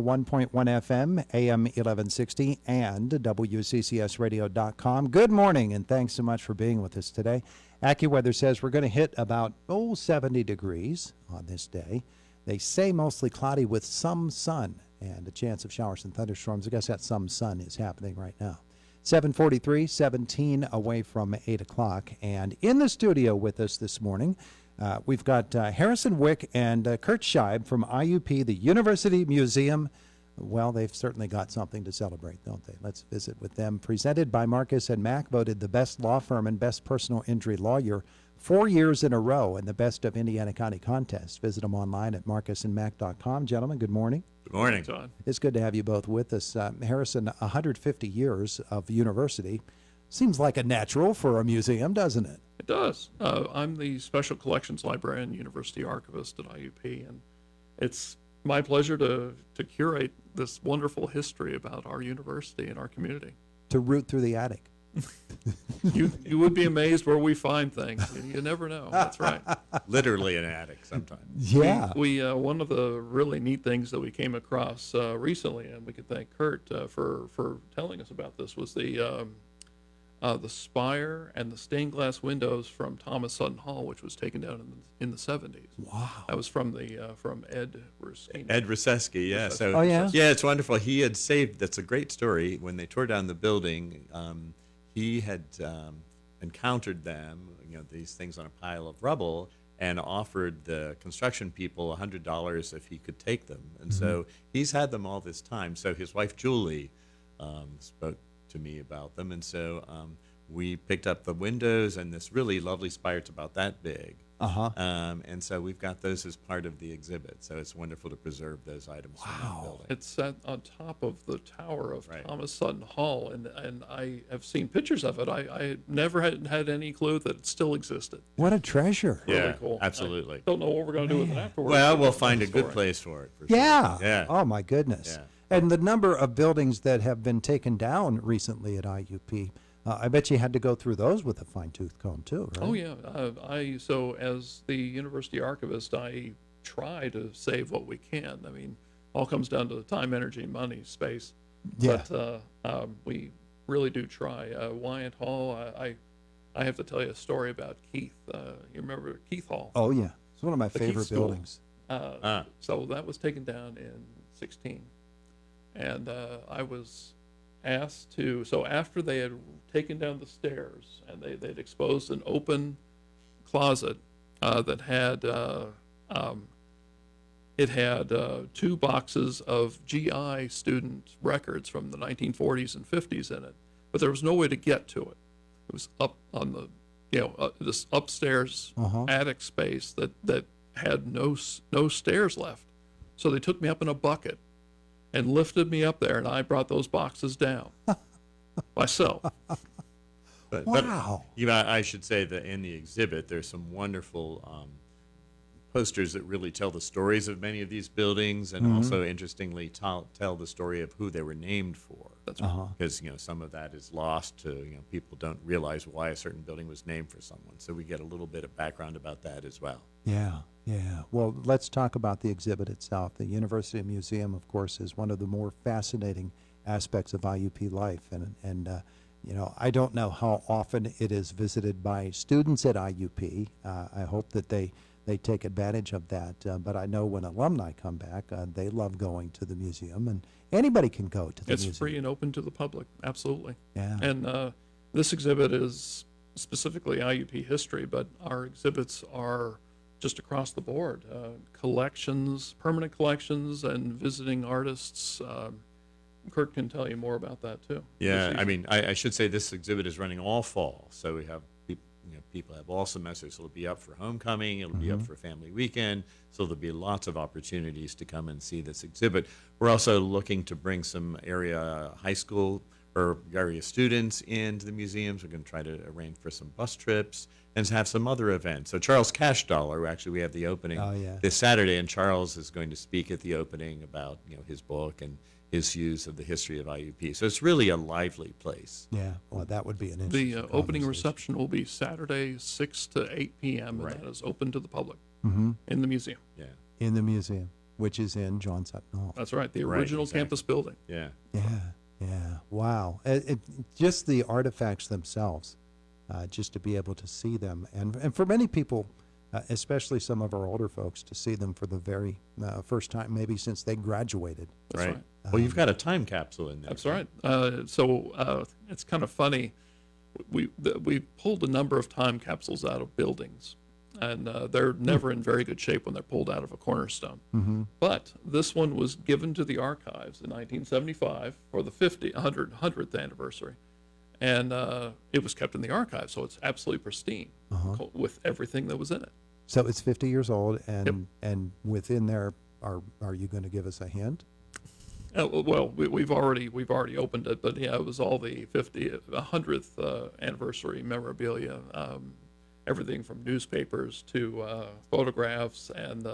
101.1 FM, AM 1160, and WCCSradio.com. Good morning, and thanks so much for being with us today. AccuWeather says we're going to hit about 70 degrees on this day. They say mostly cloudy with some sun and a chance of showers and thunderstorms. I guess that some sun is happening right now. 7:43, 17 away from 8 o'clock. And in the studio with us this morning, we've got Harrison, Wick, and Curt Scheib from IUP, the University Museum. Well, they've certainly got something to celebrate, don't they? Let's visit with them. Presented by Marcus and Mack, voted the best law firm and best personal injury lawyer 4 years in a row in the Best of Indiana County contest. Visit them online at marcusandmack.com. Gentlemen, good morning. Good morning. John. It's good to have you both with us. Harrison, 150 years of university. Seems like a natural for a museum, doesn't it? It does. I'm the Special Collections Librarian, University Archivist at IUP, and it's my pleasure to curate this wonderful history about our university and our community. To root through the attic. You would be amazed where we find things. You never know. That's right. Literally an attic sometimes. Yeah. We one of the really neat things that we came across recently, and we could thank Curt for telling us about this, was the spire and the stained glass windows from Thomas Sutton Hall, which was taken down in the 70s. Wow. That was from Ed Ruskini. Ed Ruseski, yeah. So, Oh, yeah? Yeah, it's wonderful. He had saved, that's a great story. When they tore down the building, he had encountered them, these things on a pile of rubble, and offered the construction people $100 if he could take them. And so he's had them all this time. So his wife, Julie, spoke to me about them, and so we picked up the windows and this really lovely spire. It's about that big, and so we've got those as part of the exhibit. So it's wonderful to preserve those items from that building. It's on top of the tower of Right. Thomas Sutton Hall, and I have seen pictures of it. I never had any clue that it still existed. What a treasure. Yeah, Really cool. absolutely. I don't know what we're going to do with it afterwards. Well, we'll find a Story. good place for it. For Yeah. Sure. Yeah. Oh, my goodness. Yeah. And the number of buildings that have been taken down recently at IUP, I bet you had to go through those with a fine-tooth comb, too, right? Oh yeah, so as the university archivist, I try to save what we can. I mean, all comes down to the time, energy, money, space. Yeah. But we really do try. Wyatt Hall, I have to tell you a story about Keith. You remember Keith Hall? Oh, yeah. It's one of my The favorite Keith School. buildings. So that was taken down in 16. And I was asked to, so after they had taken down the stairs and they'd exposed an open closet that had, it had 2 boxes of GI student records from the 1940s and 50s in it, but there was no way to get to it. It was up on the, this upstairs attic space that had no stairs left. So they took me up in a bucket and lifted me up there, and I brought those boxes down myself. But, Wow. I should say that in the exhibit, there's some wonderful posters that really tell the stories of many of these buildings, and also, interestingly, tell the story of who they were named for. That's right. Because some of that is lost to people don't realize why a certain building was named for someone. So we get a little bit of background about that as well. Yeah, yeah. Well, let's talk about the exhibit itself. The University Museum, of course, is one of the more fascinating aspects of IUP life, and I don't know how often it is visited by students at IUP. I hope that they take advantage of that. But I know when alumni come back, they love going to the museum, and anybody can go to the museum. It's free and open to the public, absolutely. Yeah. And this exhibit is specifically IUP history, but our exhibits are just across the board. Collections, permanent collections, and visiting artists. Curt can tell you more about that, too. Yeah, I mean, I should say this exhibit is running all fall, so we have people have all semesters. So it'll be up for homecoming, it'll be up for family weekend, so there'll be lots of opportunities to come and see this exhibit. We're also looking to bring some area high school or area students into the museums. We're going to try to arrange for some bus trips and to have some other events. So Charles Cash Dollar, actually we have the opening this Saturday, and Charles is going to speak at the opening about his book and his views of the history of IUP. So it's really a lively place. Yeah, well, that would be an interesting The opening reception will be Saturday, 6 to 8 p.m., and that is open to the public in the museum. Yeah. in the museum. which is in John Sutton Hall. That's right, the Right, original exactly. campus building. Yeah. Yeah. Wow. Just the artifacts themselves, just to be able to see them. And for many people, especially some of our older folks, to see them for the very first time, maybe since they graduated. That's Right. right. Well, you've got a time capsule in there. That's right. So it's kind of funny. We pulled a number of time capsules out of buildings, and they're never in very good shape when they're pulled out of a cornerstone. Mm-hmm. But this one was given to the archives in 1975 for the 100th anniversary, and it was kept in the archives, so it's absolutely pristine with everything that was in it. So it's 50 years old, and Yep. and within there, are you going to give us a hint? Well, we've already opened it, but yeah, it was all the 100th anniversary memorabilia, everything from newspapers to photographs and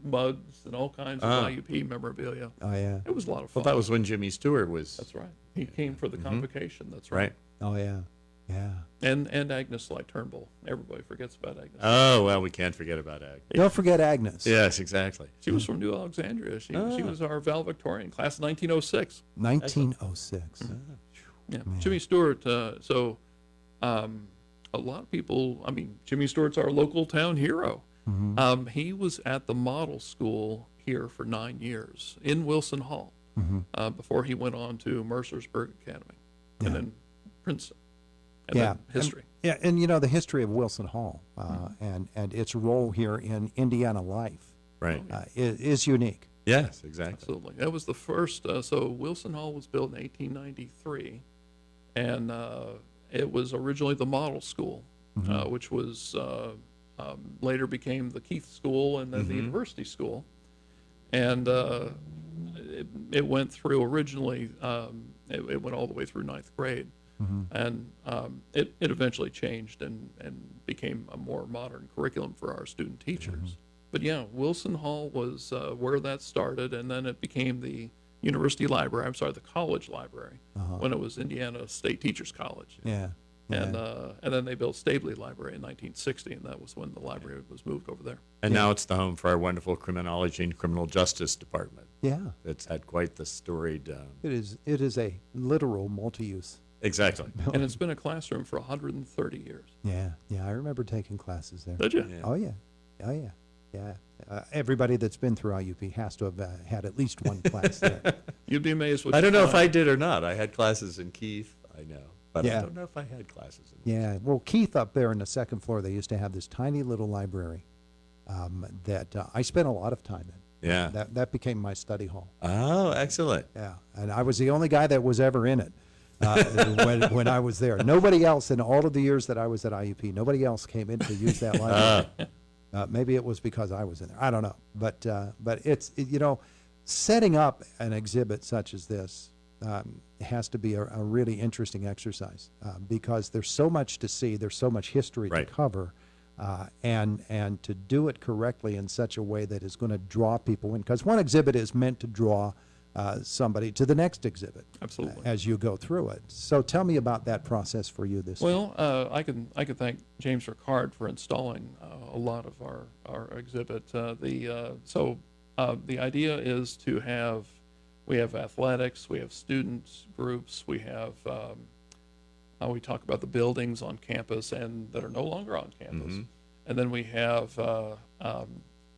mugs and all kinds of IUP memorabilia. Oh, yeah. It was a lot of Well, fun. that was when Jimmy Stewart was. That's right. He came for the convocation. That's right. Right. Oh, yeah. Yeah. And Agnes Sly Turnbull. Everybody forgets about Agnes. Oh, well, we can't forget about Ag. Don't forget Agnes. Yes, exactly. She was from New Alexandria. She was our valedictorian, class of 1906. 1906. Yeah, Jimmy Stewart. So a lot of people. I mean, Jimmy Stewart's our local town hero. He was at the model school here for 9 years in Wilson Hall before he went on to Mercersburg Academy and then Princeton and then history. And you know the history of Wilson Hall and its role here in Indiana life Right. is unique. Yes, exactly. Absolutely. That was the first. So Wilson Hall was built in 1893, and it was originally the model school, which was later became the Keith School and then the University School. And it went through originally, it went all the way through ninth grade. And it eventually changed and became a more modern curriculum for our student teachers. But yeah, Wilson Hall was where that started, and then it became the university library, the college library, when it was Indiana State Teachers College. Yeah. And then they built Stabley Library in 1960, and that was when the library was moved over there. And now it's the home for our wonderful criminology and criminal justice department. Yeah. It's had quite the storied. It is a literal multi-use. Exactly. And it's been a classroom for 130 years. Yeah. I remember taking classes there. Did you? Yeah. Oh yeah. Everybody that's been through IUP has to have had at least one class there. You'd be amazed what I you don't know if I find. did or not. I had classes in Keith, I know. But Yeah. I don't know if I had classes in Yeah, well, Keith up there on the second floor, they used to have this tiny little library that I spent a lot of time in. Yeah. That became my study hall. Oh, excellent. Yeah, and I was the only guy that was ever in it when I was there. Nobody else in all of the years that I was at IUP, nobody else came in to use that library. Maybe it was because I was in there. I don't know, but setting up an exhibit such as this has to be a really interesting exercise because there's so much to see, there's so much history Right. to cover, and to do it correctly in such a way that is going to draw people in. Because one exhibit is meant to draw somebody to the next exhibit. Absolutely. As you go through it. So tell me about that process for you this Well, I can thank James Ricard for installing a lot of our exhibit. The idea is to have. We have athletics, we have students groups, we have, we talk about the buildings on campus and that are no longer on campus. And then we have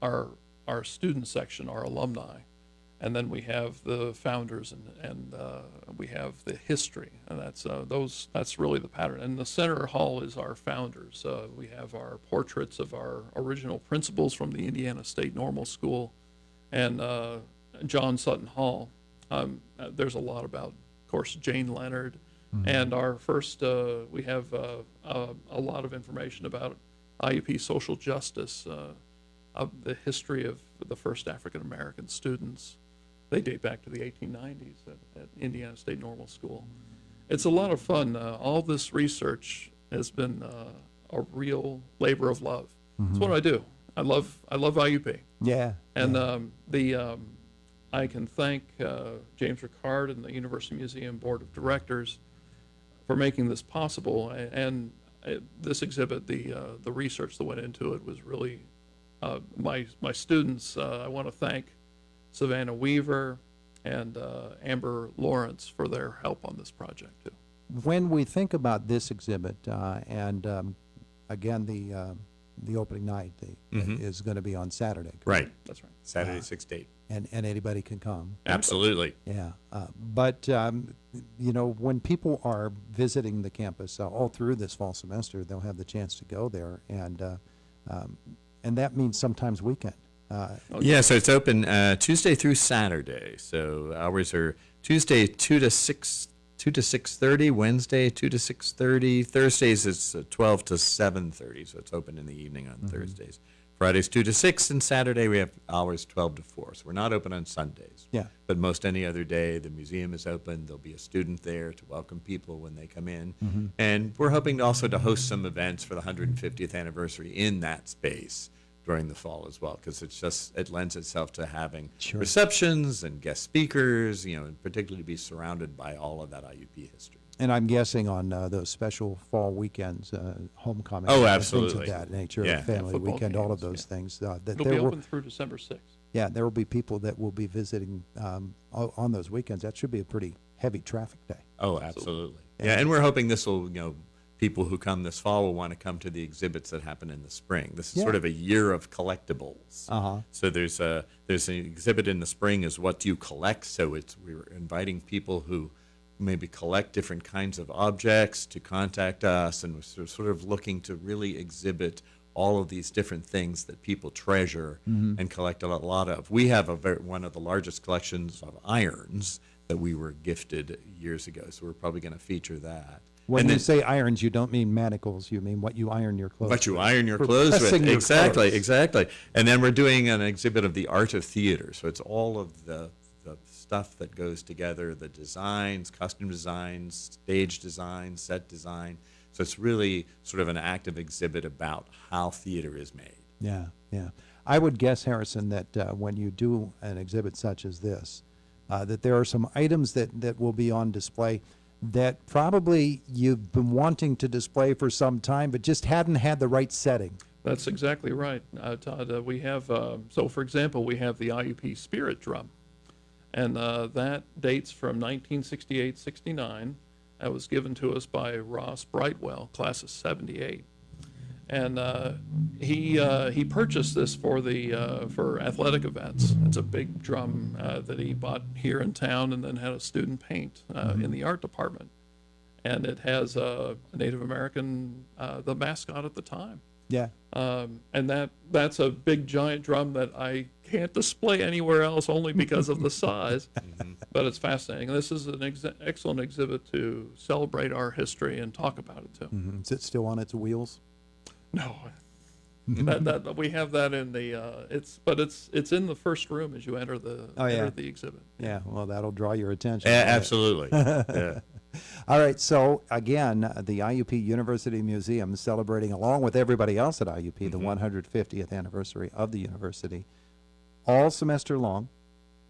our student section, our alumni. And then we have the founders and we have the history. And that's really the pattern. And the center hall is our founders. We have our portraits of our original principals from the Indiana State Normal School and John Sutton Hall. There's a lot about, of course, Jane Leonard, and our first. We have a lot of information about IUP social justice, of the history of the first African American students. They date back to the 1890s at Indiana State Normal School. It's a lot of fun. All this research has been a real labor of love. It's what I do. I love IUP. Yeah. And I can thank James Ricard and the University Museum Board of Directors for making this possible. And this exhibit, the research that went into it was really my students, I want to thank Savannah Weaver and Amber Lawrence for their help on this project too. When we think about this exhibit, again, the opening night is going to be on Saturday. correct? Right. That's right. Saturday, 6 to 8. And anybody can come. Absolutely. Yeah. But, when people are visiting the campus all through this fall semester, they'll have the chance to go there. And that means sometimes weekend. Yeah, so it's open Tuesday through Saturday. So hours are Tuesday 2 to 6:30, Wednesday 2 to 6:30, Thursdays it's 12 to 7:30. So it's open in the evening on Thursdays. Fridays 2 to 6, and Saturday we have hours 12 to 4. So we're not open on Sundays. Yeah. But most any other day, the museum is open. There'll be a student there to welcome people when they come in. And we're hoping also to host some events for the 150th anniversary in that space during the fall as well, because it lends itself to having Sure. receptions and guest speakers, and particularly to be surrounded by all of that IUP history. And I'm guessing on those special fall weekends, homecoming. Oh, and absolutely. Things of that nature, Yeah. family Football weekend, all of games, those things. That It'll there be will, open through December 6th. yeah, there will be people that will be visiting on those weekends. That should be a pretty heavy traffic day. Oh, absolutely. Yeah, and we're hoping this will, people who come this fall will want to come to the exhibits that happen in the spring. This is Yeah. sort of a year of collectibles. Uh-huh. So there's an exhibit in the spring is what do you collect? So we're inviting people who maybe collect different kinds of objects to contact us, and we're sort of looking to really exhibit all of these different things that people treasure and collect a lot of. We have one of the largest collections of irons that we were gifted years ago, so we're probably going to feature that. When And you then- say irons, you don't mean manacles. You mean what you iron your clothes But you with. iron your For clothes with. pressing your Exactly, clothes. exactly. And then we're doing an exhibit of the art of theater. So it's all of the stuff that goes together, the designs, costume designs, stage design, set design. So it's really sort of an active exhibit about how theater is made. Yeah, yeah. I would guess, Harrison, that when you do an exhibit such as this, that there are some items that will be on display that probably you've been wanting to display for some time, but just hadn't had the right setting. That's exactly right, Todd. We have, so for example, we have the IUP Spirit Drum. And that dates from 1968-69. That was given to us by Ross Brightwell, class of 78. And he purchased this for athletic events. It's a big drum that he bought here in town and then had a student paint in the art department. And it has a Native American, the mascot at the time. Yeah. And that's a big giant drum that I can't display anywhere else only because of the size. But it's fascinating. This is an excellent exhibit to celebrate our history and talk about it too. Is it still on its wheels? No, that we have that in the it's in the first room as you enter the exhibit. Yeah, well, that'll draw your attention. Absolutely. Yeah. All right, so again, the IUP University Museum is celebrating, along with everybody else at IUP, the 150th anniversary of the university, all semester long,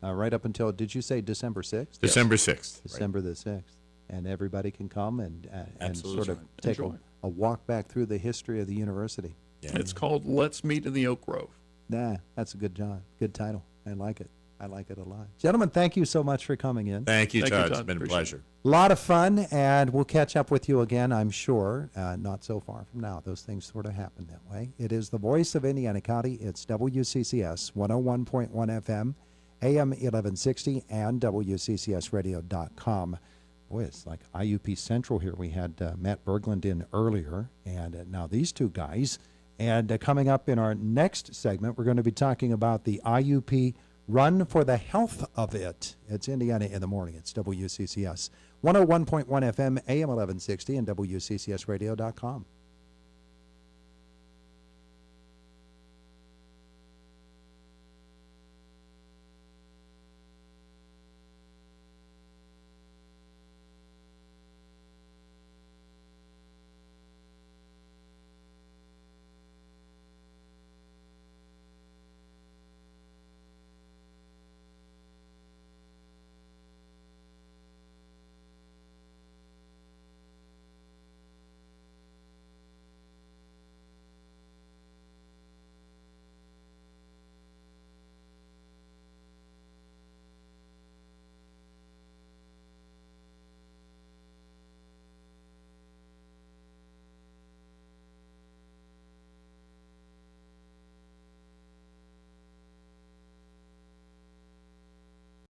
right up until, did you say December 6th? December 6th. December the 6th. And everybody can come and Absolutely. sort of take Enjoy. a walk back through the history of the university. Yeah. It's called Let's Meet in the Oak Grove. That's a good job. Good title. I like it. I like it a lot. Gentlemen, thank you so much for coming in. Thank you, Thank you, Todd. It's Todd. been a Appreciate pleasure. A lot of fun, and we'll catch up with you again, I'm sure, not so far from now. Those things sort of happen that way. It is the voice of Indiana County. It's WCCS 101.1 FM, AM 1160, and WCCSradio.com. Boy, it's like IUP Central here. We had Matt Berglund in earlier, and now these two guys. And coming up in our next segment, we're going to be talking about the IUP Run for the Health of It. It's Indiana in the Morning. It's WCCS 101.1 FM, AM 1160, and WCCSradio.com.